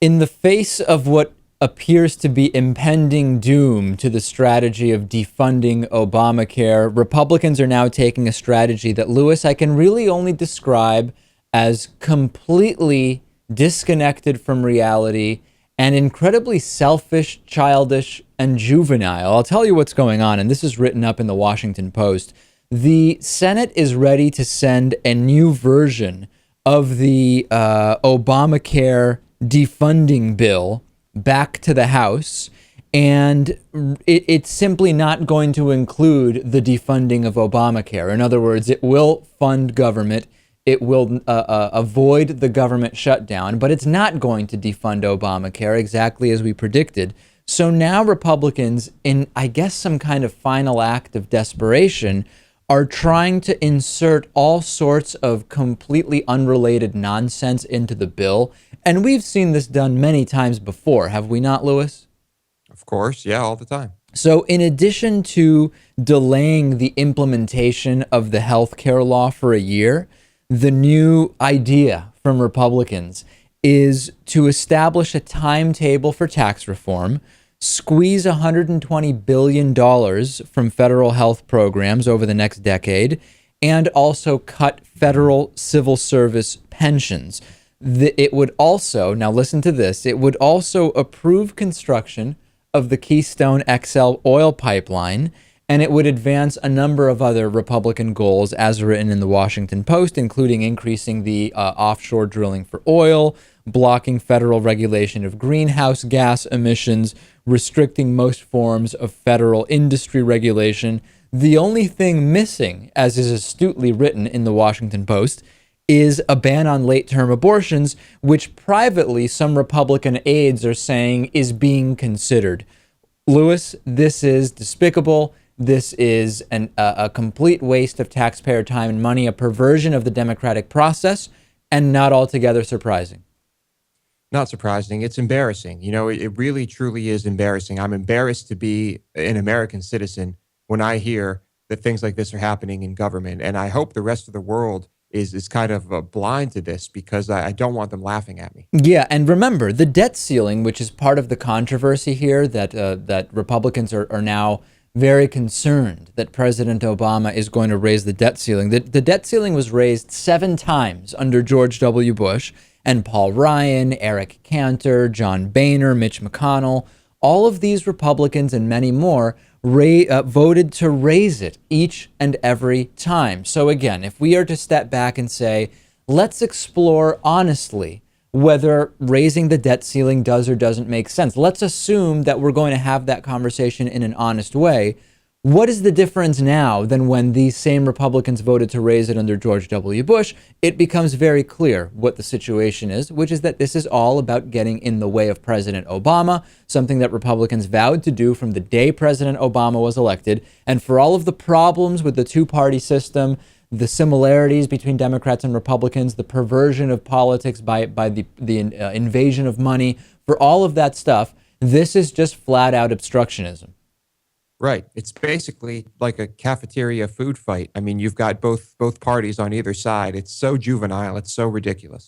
In the face of what appears to be impending doom to the strategy of defunding Obamacare, Republicans are now taking a strategy that, Lewis, I can really only describe as completely disconnected from reality and incredibly selfish, childish, and juvenile. I'll tell you what's going on, and this is written up in the Washington Post. The Senate is ready to send a new version of the Obamacare defunding bill back to the House, and it's simply not going to include the defunding of Obamacare. In other words, it will fund government. It will avoid the government shutdown, but it's not going to defund Obamacare exactly as we predicted. So now Republicans, in I guess some kind of final act of desperation, are trying to insert all sorts of completely unrelated nonsense into the bill. And we've seen this done many times before, have we not, Lewis? Of course, yeah, all the time. So, in addition to delaying the implementation of the health care law for a year, the new idea from Republicans is to establish a timetable for tax reform, squeeze $120 billion from federal health programs over the next decade, and also cut federal civil service pensions. It would also, now listen to this, it would also approve construction of the Keystone XL oil pipeline, and it would advance a number of other Republican goals as written in the Washington Post, including increasing the offshore drilling for oil, blocking federal regulation of greenhouse gas emissions, restricting most forms of federal industry regulation. The only thing missing, as is astutely written in the Washington Post, is a ban on late-term abortions, which privately some Republican aides are saying is being considered. Lewis, this is despicable. This is a complete waste of taxpayer time and money, a perversion of the democratic process, and not altogether surprising. Not surprising. It's embarrassing. It really truly is embarrassing. I'm embarrassed to be an American citizen when I hear that things like this are happening in government. And I hope the rest of the world is kind of blind to this because I don't want them laughing at me. Yeah, and remember, the debt ceiling, which is part of the controversy here, that Republicans are now very concerned that President Obama is going to raise the debt ceiling. The debt ceiling was raised 7 times under George W. Bush, and Paul Ryan, Eric Cantor, John Boehner, Mitch McConnell, all of these Republicans and many more voted to raise it each and every time. So again, if we are to step back and say, let's explore honestly whether raising the debt ceiling does or doesn't make sense. Let's assume that we're going to have that conversation in an honest way. What is the difference now than when these same Republicans voted to raise it under George W. Bush? It becomes very clear what the situation is, which is that this is all about getting in the way of President Obama, something that Republicans vowed to do from the day President Obama was elected. And for all of the problems with the two-party system, the similarities between Democrats and Republicans, the perversion of politics by the invasion of money, for all of that stuff, this is just flat out obstructionism. Right. It's basically like a cafeteria food fight. I mean, you've got both parties on either side. It's so juvenile. It's so ridiculous.